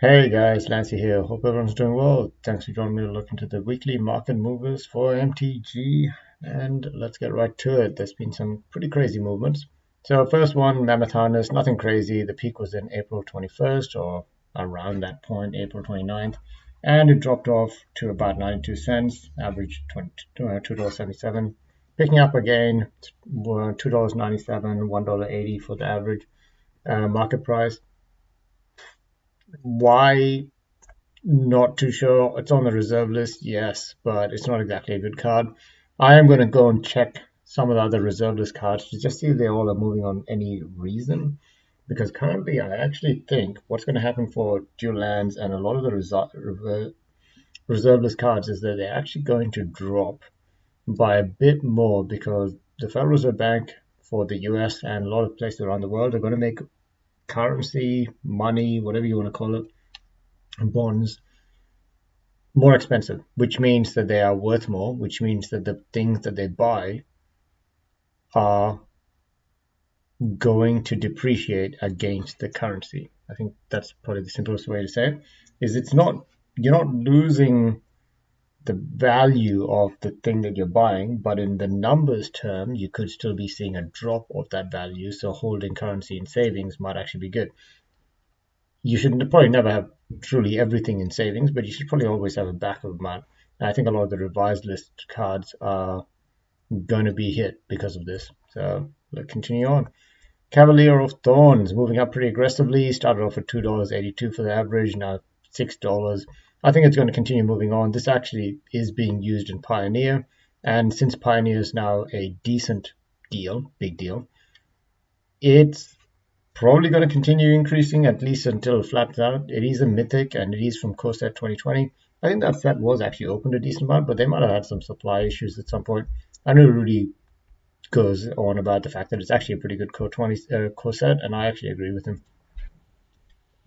Hey guys, Lancy here. Hope everyone's doing well. Thanks for joining me to look into the weekly market movers for MTG. And let's get right to it. There's been some pretty crazy movements. So first one, Mammoth Harness, nothing crazy. The peak was in April 21st or around that point, April 29th. And it dropped off to about 92 cents, average $2.77. Picking up again, $2.97, $1.80 for the average market price. Why? Not too sure. It's on the reserve list, yes, but it's not exactly a good card. I am going to go and check some of the other reserve list cards to just see if they all are moving on any reason. Because currently, I actually think what's going to happen for dual lands and a lot of the reserve list cards is that they're actually going to drop by a bit more because the Federal Reserve Bank for the US and a lot of places around the world are going to make currency, money, whatever you want to call it, bonds more expensive, which means that they are worth more, which means that the things that they buy are going to depreciate against the currency. I think that's probably the simplest way to say it. Is it's not you're not losing the value of the thing that you're buying, but in the numbers term, you could still be seeing a drop of that value. So holding currency in savings might actually be good. You should probably never have truly everything in savings, but you should probably always have a backup amount. And I think a lot of the revised list cards are going to be hit because of this. So let's continue on. Cavalier of Thorns moving up pretty aggressively. Started off at $2.82 for the average, now $6. I think it's going to continue moving on. This actually is being used in Pioneer, and since Pioneer is now a decent deal, big deal, it's probably going to continue increasing at least until it flattens out. It is a mythic and it is from core set 2020. I think that set was actually opened a decent amount, but they might have had some supply issues at some point. I know Rudy goes on about the fact that it's actually a pretty good core 20 core set, and I actually agree with him.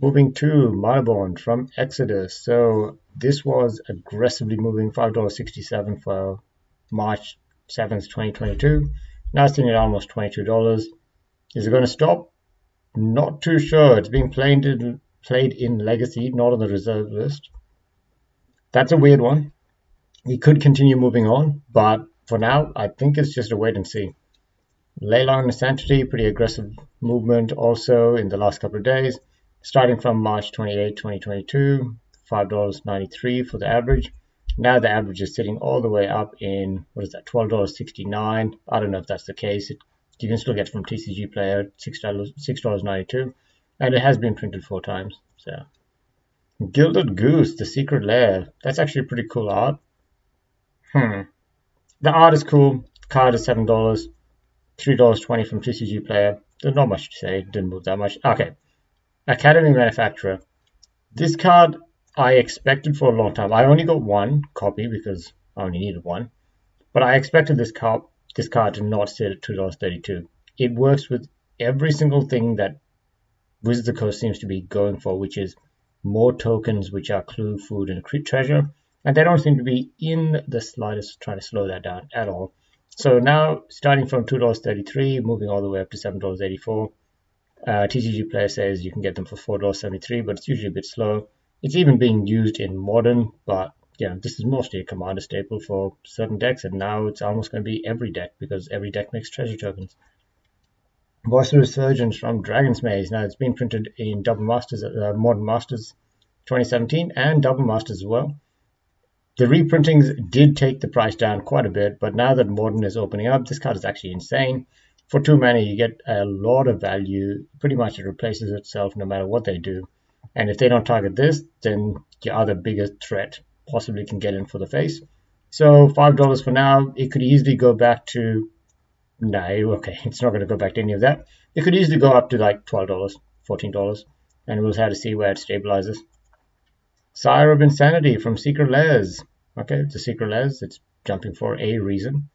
Moving to Marabon from Exodus. So this was aggressively moving $5.67 for March 7th, 2022. Now it's sitting at almost $22. Is it going to stop? Not too sure. It's being played in Legacy, not on the reserve list. That's a weird one. He could continue moving on, but for now, I think it's just a wait and see. Leyline Sanctity, pretty aggressive movement also in the last couple of days. Starting from March 28, 2022, $5.93 for the average. Now the average is sitting all the way up in, what is that, $12.69. I don't know if that's the case. You can still get from TCG Player $6.92, and it has been printed 4 times. So, Gilded Goose, the Secret Lair. That's actually pretty cool art. The art is cool. The card is $7, $3.20 from TCG Player. There's not much to say. It didn't move that much. Okay, Academy Manufacturer. This card I expected for a long time. I only got one copy because I only needed one, but I expected this card to not sit at $2.32. It works with every single thing that Wizards of the Coast seems to be going for, which is more tokens, which are clue, food, and treasure. And they don't seem to be in the slightest trying to slow that down at all. So now, starting from $2.33, moving all the way up to $7.84. TCG Player says you can get them for $4.73, but it's usually a bit slow. It's even being used in Modern, but yeah, this is mostly a commander staple for certain decks, and now it's almost going to be every deck because every deck makes treasure tokens. Voice of Resurgence from Dragon's Maze. Now it's been printed in Double Masters, Modern Masters 2017, and Double Masters as well. The reprintings did take the price down quite a bit, but now that Modern is opening up, this card is actually insane. For 2 mana, you get a lot of value. Pretty much it replaces itself no matter what they do. And if they don't target this, then your other biggest threat possibly can get in for the face. So $5 for now. It could easily go back to... No, okay, it's not going to go back to any of that. It could easily go up to like $12, $14, and we'll have to see where it stabilizes. Sire of Insanity from Secret Lairs. Okay, it's a Secret Lairs. It's jumping for a reason.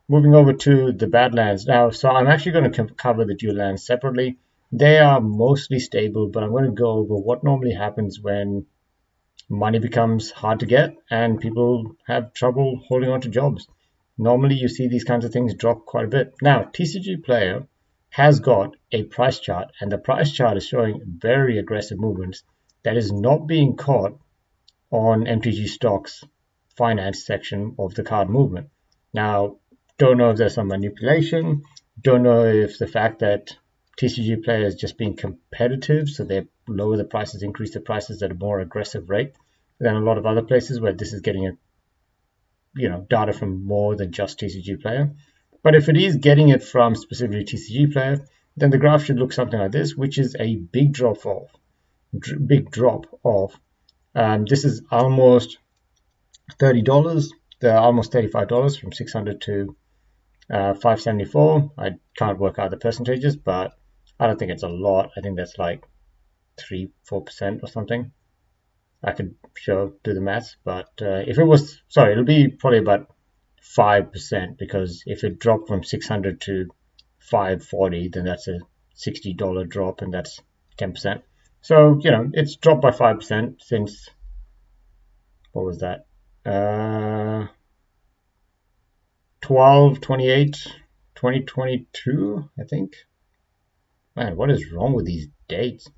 Moving over to the Badlands now. So I'm actually going to cover the dual lands separately. They are mostly stable, but I'm going to go over what normally happens when money becomes hard to get and people have trouble holding on to jobs. Normally you see these kinds of things drop quite a bit. Now, TCG Player has got a price chart, and the price chart is showing very aggressive movements that is not being caught on MTG Stocks finance section of the card movement. Now, don't know if there's some manipulation, don't know if the fact that TCG players just being competitive, so they lower the prices, increase the prices at a more aggressive rate than a lot of other places where this is getting data from more than just TCG player. But if it is getting it from specifically TCG player, then the graph should look something like this, which is a big drop off. This is almost $30. They're almost $35 from 600 to 574. I can't work out the percentages, but I don't think it's a lot. I think that's like 3-4% or something. I could do the maths, but if it was, it'll be probably about 5%, because if it dropped from 600 to 540, then that's a $60 drop, and that's 10%. So, it's dropped by 5% since, what was that? 12/28/2022, I think. Man, what is wrong with these dates?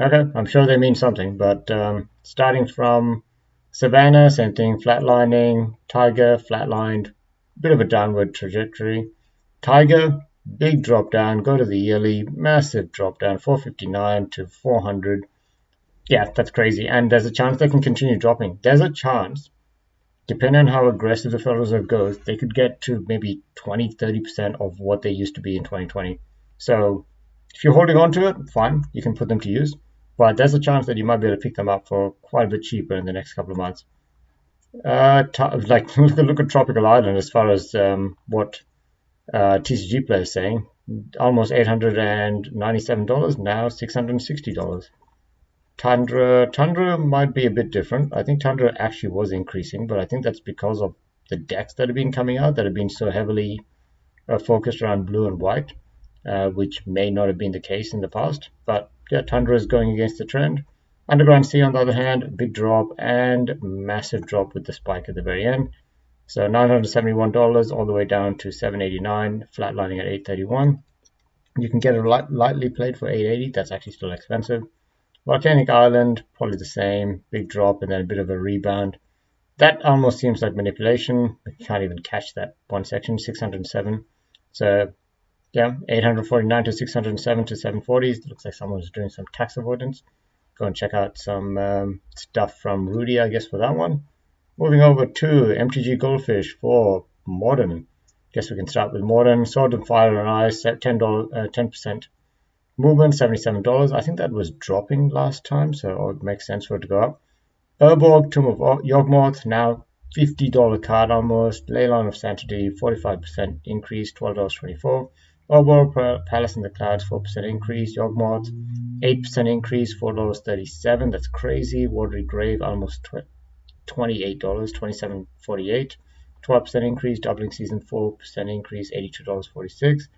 Okay, I'm sure they mean something, but starting from Savannah, same thing, flatlining. Tiger, flatlined, bit of a downward trajectory. Tiger, big drop down, go to the yearly, massive drop down, 459 to 400. Yeah, that's crazy, and there's a chance they can continue dropping. There's a chance, depending on how aggressive the Federal Reserve goes, they could get to maybe 20-30% of what they used to be in 2020. So if you're holding on to it, fine, you can put them to use. But there's a chance that you might be able to pick them up for quite a bit cheaper in the next couple of months. Look at Tropical Island as far as what TCG Player is saying. Almost $897, now $660. Tundra might be a bit different. I think Tundra actually was increasing, but I think that's because of the decks that have been coming out that have been so heavily focused around blue and white, which may not have been the case in the past. But yeah, Tundra is going against the trend. Underground Sea, on the other hand, big drop and massive drop with the spike at the very end. So $971 all the way down to $789, flatlining at $831. You can get it lightly played for $880. That's actually still expensive. Volcanic Island, probably the same, big drop and then a bit of a rebound. That almost seems like manipulation. You can't even catch that one section, 607. So yeah, 849 to 607 to 740. It looks like someone was doing some tax avoidance. Go and check out some stuff from Rudy, I guess, for that one. Moving over to Mtg Goldfish for Modern. Guess we can start with Modern. Sword and Fire and Ice at 10% movement, $77. I think that was dropping last time, so it makes sense for it to go up. Urborg, Tomb of Yawgmoth, now $50 card almost. Leyline of Sanctity, 45% increase, $12.24. Urborg, Palace in the Clouds, 4% increase. Yawgmoth, 8% increase, $4.37. That's crazy. Watery Grave, almost $28, $27.48. 12% increase. Doubling Season, 4% increase, $82.46.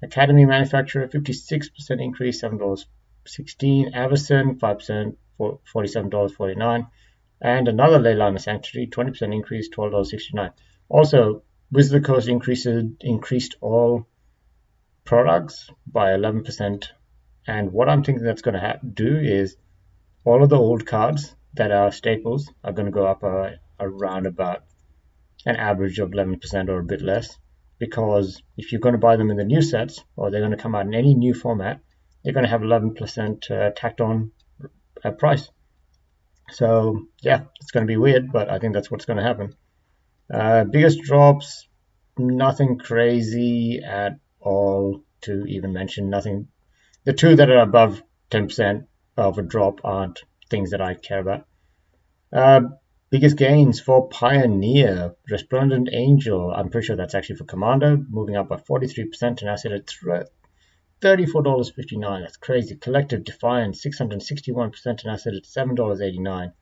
Academy Manufacturer, 56% increase, $7.16. Avison, 5%, $47.49. And another Leyline of Sanctuary, 20% increase, $12.69. Also, Wizard of the Coast increased all products by 11%. And what I'm thinking that's going to do is all of the old cards that are staples are going to go up around about an average of 11% or a bit less. Because if you're going to buy them in the new sets, or they're going to come out in any new format, they're going to have 11% tacked on price. So yeah, it's going to be weird, but I think that's what's going to happen. Biggest drops, nothing crazy at all to even mention. Nothing. The two that are above 10% of a drop aren't things that I care about. Biggest gains for Pioneer, Resplendent Angel. I'm pretty sure that's actually for Commander, moving up by 43% to now sit at $34.59. That's crazy. Collective Defiance, 661% to now sit at $7.89.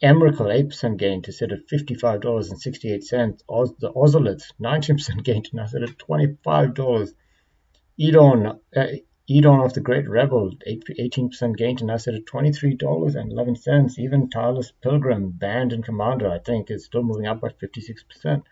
Emrakul, 8% gain to sit at $55.68. The Ozolith, 19% gain to now sit at $25. Edon of the Great Rebel, 18% gain to now sit at $23.11. Even Tireless Pilgrim, banned in Commander, I think, is still moving up by 56%.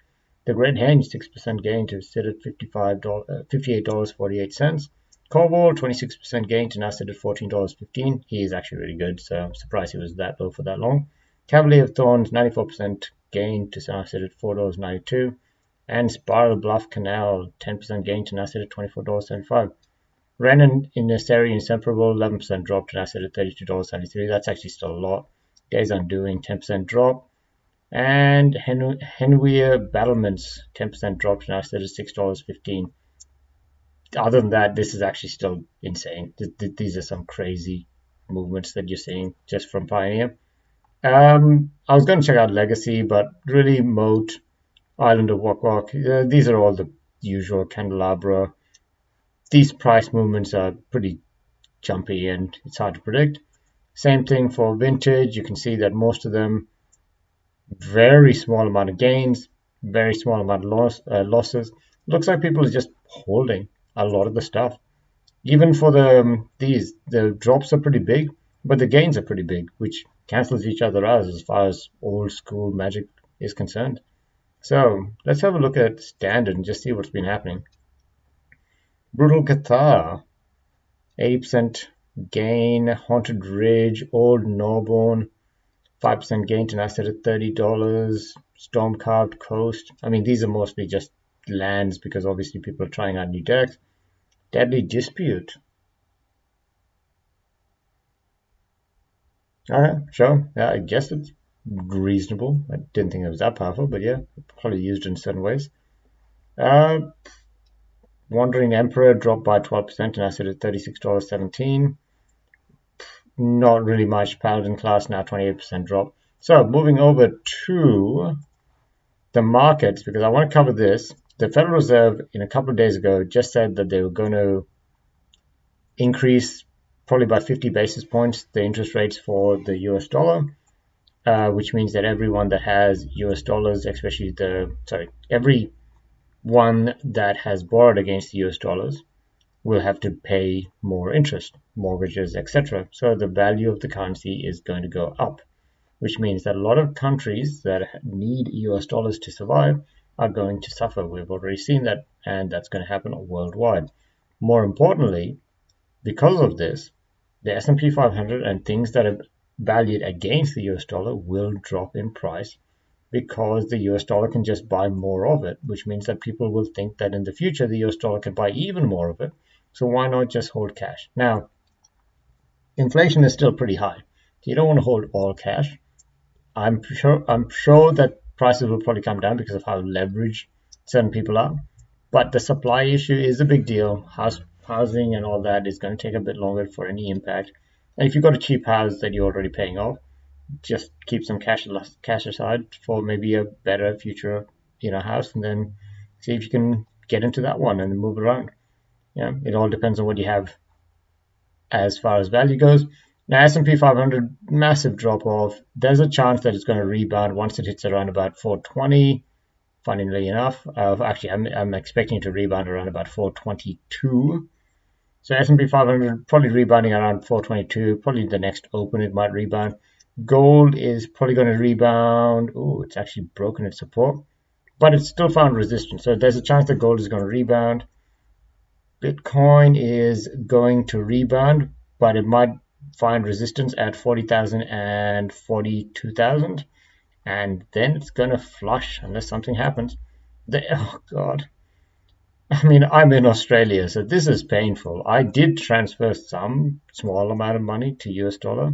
The Great Henge, 6% gain to sit at $58.48. Cobalt, 26% gain to now sit at $14.15. He is actually really good, so I'm surprised he was that low for that long. Cavalier of Thorns, 94% gain to now sit at $4.92. And Spiral Bluff Canal, 10% gain to now sit at $24.75. Renan in the Seri Inseparable, 11% drop to now sit at $32.73. That's actually still a lot. Days Undoing, 10% drop. And Henwea Battlements, 10% drop to now sit at $6.15. Other than that, this is actually still insane. These are some crazy movements that you're seeing just from Pioneer. I was going to check out Legacy, but really Moat, Island of Wok, these are all the usual Candelabra. These price movements are pretty jumpy and it's hard to predict. Same thing for Vintage. You can see that most of them, very small amount of gains, very small amount of losses. Looks like people are just holding a lot of the stuff. Even for the drops are pretty big, but the gains are pretty big, which cancels each other out as far as old school Magic is concerned. So let's have a look at Standard and just see what's been happening. Brutal Cathar, 80% gain. Haunted Ridge, Old Norborn, 5% gain to now set at $30. Storm-Carved Coast. I mean, these are mostly just lands because obviously people are trying out new decks. Deadly Dispute. Alright, sure. Yeah, I guess it's reasonable. I didn't think it was that powerful, but yeah, probably used in certain ways. Wandering Emperor dropped by 12% and now sit at $36.17. Not really much. Paladin class now 28% drop. So moving over to the markets, because I want to cover this. The Federal Reserve in a couple of days ago just said that they were going to increase probably by 50 basis points the interest rates for the US dollar, which means that everyone that has US dollars, especially everyone that has borrowed against the US dollars will have to pay more interest, mortgages, etc. So the value of the currency is going to go up, which means that a lot of countries that need US dollars to survive are going to suffer. We've already seen that, and that's going to happen worldwide. More importantly, because of this, the S&P 500 and things that are valued against the US dollar will drop in price because the US dollar can just buy more of it, which means that people will think that in the future the US dollar can buy even more of it. So why not just hold cash? Now, inflation is still pretty high. So you don't want to hold all cash. I'm sure that prices will probably come down because of how leveraged certain people are. But the supply issue is a big deal. Housing and all that is going to take a bit longer for any impact. And if you've got a cheap house that you're already paying off, just keep some cash aside for maybe a better future, house, and then see if you can get into that one and move around. Yeah, it all depends on what you have as far as value goes. Now, S&P 500, massive drop off. There's a chance that it's going to rebound once it hits around about 420. Funnily enough, actually, I'm expecting it to rebound around about 422. So S&P 500 probably rebounding around 422. Probably the next open it might rebound. Gold is probably going to rebound. Oh, it's actually broken its support, but it's still found resistance. So there's a chance that gold is going to rebound. Bitcoin is going to rebound, but it might find resistance at 40,000 and 42,000. And then it's going to flush unless something happens. Oh, God. I mean, I'm in Australia, so this is painful. I did transfer some small amount of money to US dollar,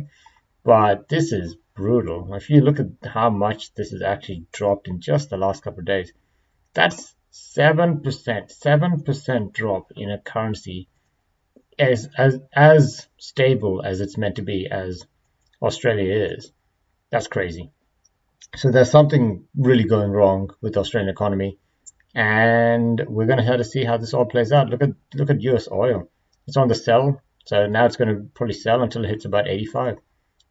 but this is brutal. If you look at how much this has actually dropped in just the last couple of days, that's 7% drop in a currency as stable as it's meant to be, as Australia is. That's crazy. So there's something really going wrong with the Australian economy, and we're going to have to see how this all plays out. Look at US oil. It's on the sell, so now it's going to probably sell until it hits about 85.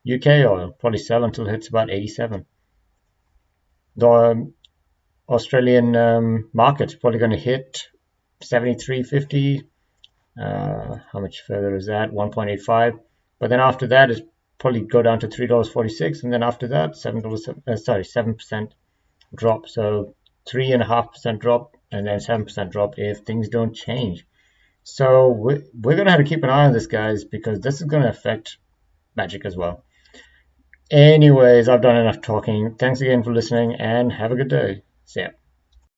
UK oil probably sell until it hits about 87. The Australian market's probably going to hit 73.50. How much further is that? 1.85. But then after that, it's probably go down to $3.46, and then after that, $7% drop. So 3.5% drop, and then 7% drop if things don't change. So we're going to have to keep an eye on this, guys, because this is going to affect Magic as well. Anyways, I've done enough talking. Thanks again for listening, and have a good day. See ya.